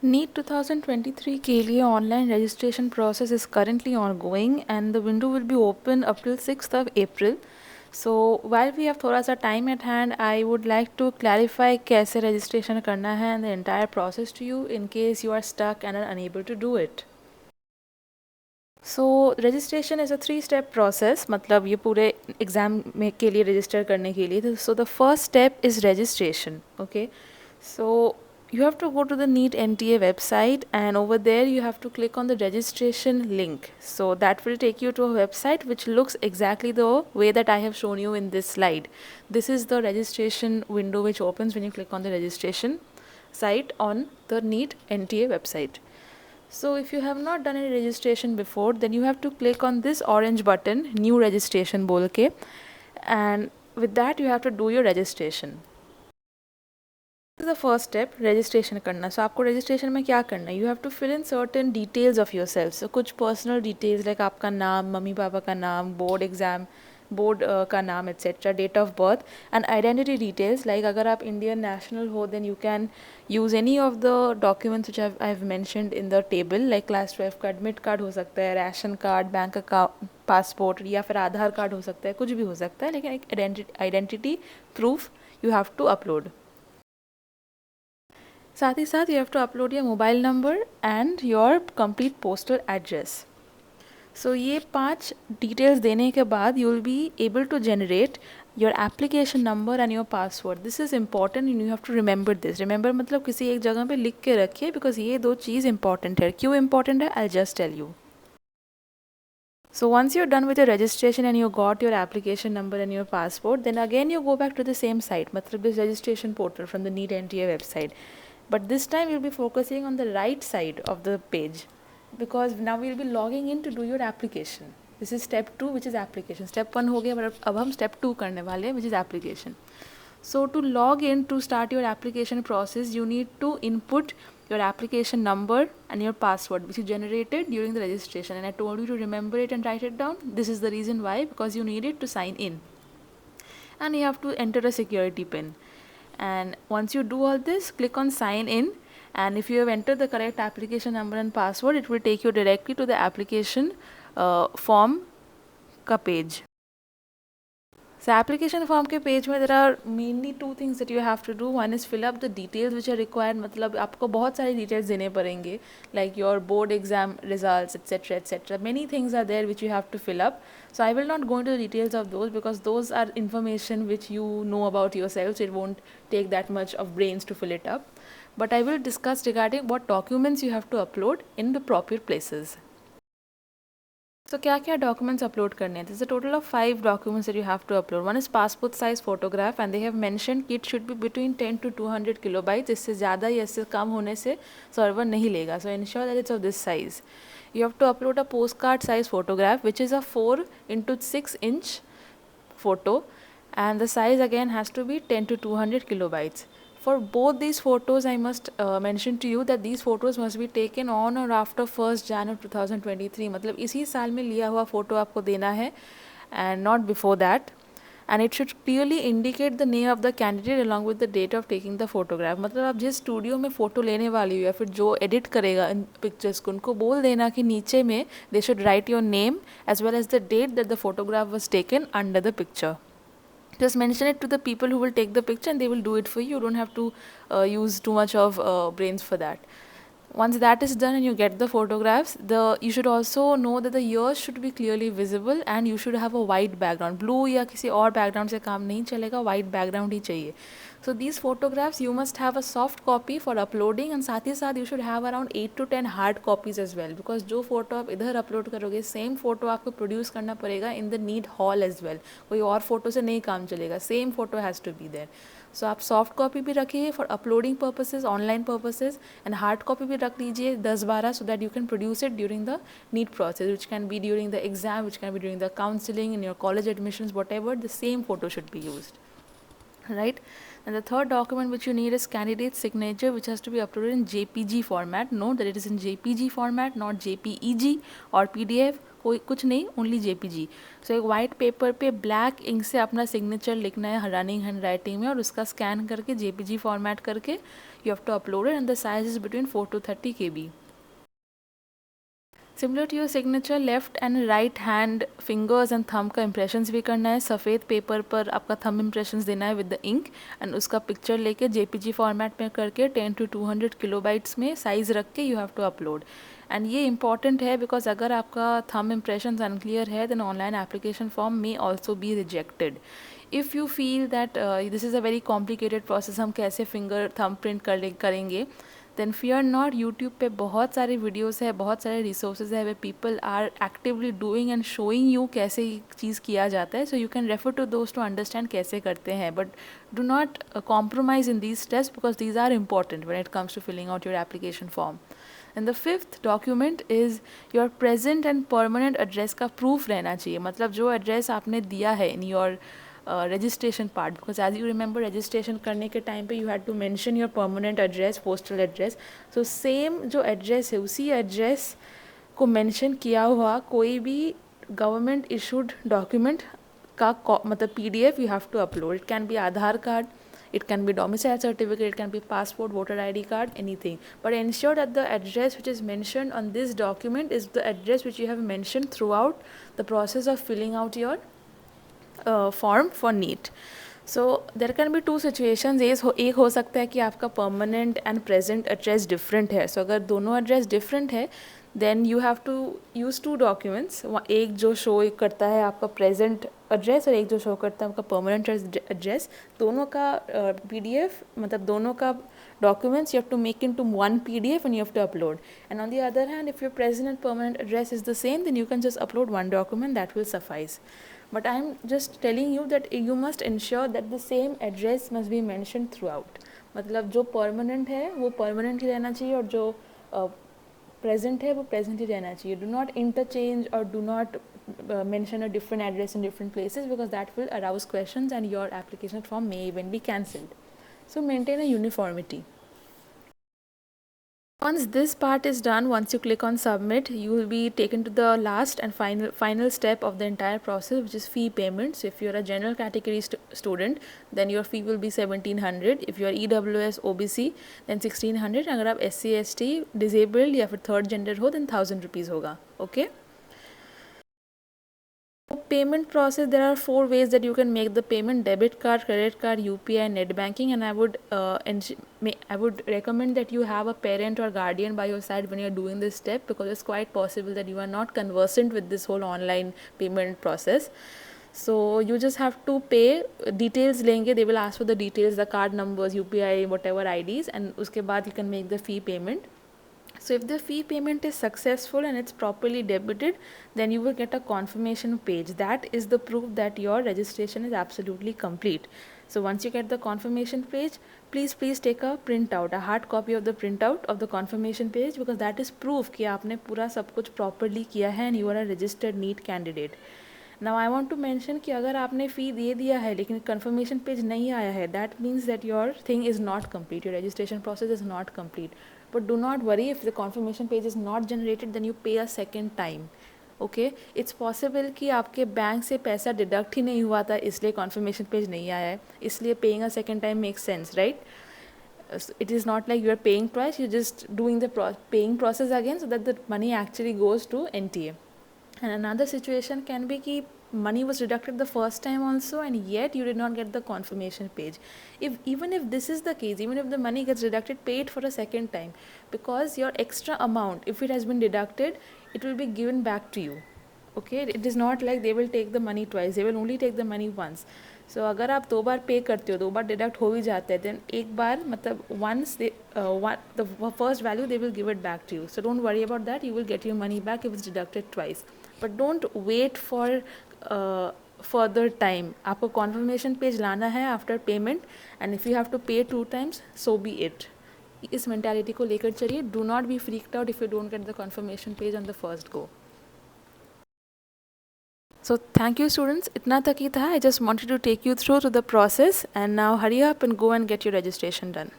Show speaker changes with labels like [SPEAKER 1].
[SPEAKER 1] NEET 2023 के लिए online registration process is currently ongoing and the window will be open up till 6th of April. So while we have थोड़ा सा time at hand, I would like to clarify कैसे registration करना है and the entire process to you in case you are stuck and are unable to do it. So registration is a 3-step process. मतलब ये पूरे exam में के लिए register करने के लिए so the first step is registration. Okay, so you have to go to the NEET NTA website and over there you have to click on the registration link. So that will take you to a website which looks exactly the way that I have shown you in this slide. This is the registration window which opens when you click on the registration site on the NEET NTA website. So if you have not done any registration before, then you have to click on this orange button, new registration बोल के, and with that you have to do your registration. This is the first step, registration करना. So आपको registration में क्या करना है? You have to fill in certain details of yourself. So कुछ personal details like आपका नाम, मम्मी पापा का नाम, board exam, board का नाम etc. date of birth and identity details like अगर आप Indian national हो then you can use any of the documents which I have mentioned in the table like class 12 का admit card हो सकता है, ration card, bank account, passport या फिर आधार card हो सकता है, कुछ भी हो सकता है लेकिन एक identity proof you have to upload. साथ ही साथ you have to upload your mobile number and your complete postal address. So ये 5 details देने के बाद you will be able to generate your application number and your password. This is important and you have to remember this. Remember मतलब किसी एक जगह पे लिख के रखिए because ये दो चीज़ important है. क्यों important है? I'll just tell you. So once you're done with your registration and you got your application number and your passport, then again you go back to the same site, मतलब this registration portal from the NEET NTA website. But this time we'll be focusing on the right side of the page because now we'll be logging in to do your application. This is step 2 which is application. Step 1 हो गया but अब हम step 2 करने वाले हैं which is application. So to log in to start your application process you need to input your application number and your password which you generated during the registration and I told you to remember it and write it down. This is the reason why, because you need it to sign in and you have to enter a security pin. And once you do all this, click on sign in and if you have entered the correct application number and password it will take you directly to the application form ka page. So application form के page में there are mainly 2 things that you have to do. One is fill up the details which are required. मतलब आपको बहुत सारी details देने पड़ेंगे like your board exam results etc etc. Many things are there which you have to fill up. So I will not go into the details of those because those are information which you know about yourself. So it won't take that much of brains to fill it up. But I will discuss regarding what documents you have to upload in the proper places. So क्या क्या documents upload करने हैं? There's a total of 5 documents that you have to upload. One is passport size photograph and they have mentioned it should be between 10 to 200 kilobytes. इससे ज़्यादा या इससे कम होने से server नहीं लेगा. So ensure that it's of this size. You have to upload a postcard size photograph which is a 4 into 6 inch photo and the size again has to be 10 to 200 kilobytes. For both these photos, I must mention to you that these photos must be taken on or after 1st January 2023. मतलब इसी साल में लिया हुआ photo आपको देना है and not before that. And it should clearly indicate the name of the candidate along with the date of taking the photograph. मतलब आप जिस स्टूडियो में फ़ोटो लेने वाली हो या फिर जो एडिट करेगा इन पिक्चर्स को उनको बोल देना कि नीचे में they should write your name as well as the date that the photograph was taken under the picture. Just mention it to the people who will take the picture and they will do it for you. You don't have to use too much of brains for that. Once that is done and you get the photographs, you should also know that the ears should be clearly visible and you should have a white background. Blue या किसी और background से काम नहीं चलेगा, white background ही चाहिए. So these photographs you must have a soft copy for uploading and साथ ही साथ you should have around 8 to 10 hard copies as well because जो photo आप इधर upload करोगे same photo आपको produce करना पड़ेगा in the NEET hall as well. कोई और photo से नहीं काम चलेगा, same photo has to be there. So आप soft copy भी रखिए for uploading purposes, online purposes and hard copy भी रख लीजिए 10-12 so that you can produce it during the NEET process which can be during the exam, which can be during the counseling, in your college admissions, whatever, the same photo should be used. Right? And the third document which you need is candidate signature, which has to be uploaded in JPG format. Note that it is in JPG format, not JPEG or PDF. कोई कुछ नहीं, only JPG. सो एक white paper पे black ink से अपना signature लिखना है running hand writing में, और उसका स्कैन करके JPG फॉर्मेट करके you have to upload it, and the size is between 4 to 30 KB. Similar to your signature, left and right hand fingers and thumb का इंप्रेशंस भी करना है. सफ़ेद पेपर पर आपका थंब इंप्रेशंस देना है विद द इंक, एंड उसका पिक्चर लेके JPG फॉर्मेट में करके 10 to 200 किलोबाइट्स में साइज़ रख के you have to upload. And ये इंपॉर्टेंट है बिकॉज अगर आपका थंब इंप्रेशंस अनक्लियर है then online application form may also be rejected. If you feel that this is a very complicated process, हम कैसे फिंगर थंब प्रिंट करेंगे, then fear not. YouTube पे बहुत सारे वीडियोस है, बहुत सारे रिसोर्सेज है where people are actively doing and showing you कैसे चीज़ किया जाता है. So you can refer to दोस्त टू अंडरस्टैंड कैसे करते हैं, but do not compromise in these steps because these are important when it comes to filling out your application form. And the fifth document is your present and permanent address का proof रहना चाहिए. मतलब जो address आपने दिया है in your registration part, because as you remember registration करने के टाइम पे you had to mention your permanent address, postal address. so same जो address है उसी address को mention किया हुआ कोई भी government issued document का मतलब PDF you have to upload. It can be Aadhaar card, it can be domicile certificate, it can be passport, voter ID card, anything. But ensure that the address which is mentioned on this document is the address which you have mentioned throughout the process of filling out your form for NEET. So there can be two situations. एक हो सकता है कि आपका permanent and present address different है. So अगर दोनों address different है then you have to use two documents. एक जो show करता है आपका present address और एक जो show करता है आपका permanent address. दोनों का PDF मतलब दोनों का documents you have to make into one PDF and you have to upload. And on the other hand, if your present and permanent address is the same, then you can just upload one document, that will suffice. But I am just telling you that you must ensure that the same address must be mentioned throughout. मतलब जो permanent है वो permanent ही रहना चाहिए और जो present है वो present ही रहना चाहिए. Do not interchange or do not mention a different address in different places because that will arouse questions and your application form may even be cancelled. So maintain a uniformity. Once this part is done, once you click on submit, you will be taken to the last and final step of the entire process, which is fee payment. So if you're a general category student, then your fee will be 1700. If you're EWS OBC, then 1600. अगर आप SC ST disabled या फिर third gender हो, then 1000 rupees होगा. Okay. Payment process, there are 4 ways that you can make the payment: debit card, credit card, UPI, net banking. And I would recommend that you have a parent or guardian by your side when you're doing this step, because it's quite possible that you are not conversant with this whole online payment process. So you just have to pay. Details लेंगे, they will ask for the details, the card numbers, UPI, whatever IDs, and उसके बाद you can make the fee payment. So if the fee payment is successful and it's properly debited, then you will get a confirmation page. That is the proof that your registration is absolutely complete. So once you get the confirmation page, please take a printout, a hard copy of the printout of the confirmation page, because that is proof कि आपने पूरा सब कुछ properly किया है and you are a registered NEET candidate. Now I want to mention कि अगर आपने fee दे दिया है लेकिन confirmation page नहीं आया है, that means that your thing is not complete, your registration process is not complete. But do not worry, if the confirmation page is not generated, then you pay a second time. Okay, it's possible कि आपके bank से पैसा deduct ही नहीं हुआ था इसलिए confirmation page नहीं आया है, इसलिए paying a second time makes sense, right? It is not like you are paying twice, you're just doing the paying process again so that the money actually goes to NTA. And another situation can be कि money was deducted the first time also and yet you did not get the confirmation page. Even if this is the case, even if the money gets deducted, pay it for a second time, because your extra amount, if it has been deducted, it will be given back to you. Okay, it is not like they will take the money twice, they will only take the money once. So अगर आप 2 बार पे करते हो, 2 बार deduct हो भी जाते हैं, then एक बार मतलब once they the first value they will give it back to you. So don't worry about that, you will get your money back if it's deducted twice. But don't wait for further time. आपको confirmation page लाना है after payment, and if you have to pay 2 times, so be it. इस mentality को लेकर चलिए. Do not be freaked out if you don't get the confirmation page on the first go. So thank you students, itna tak hi tha. I just wanted to take you through to the process, and now hurry up and go and get your registration done.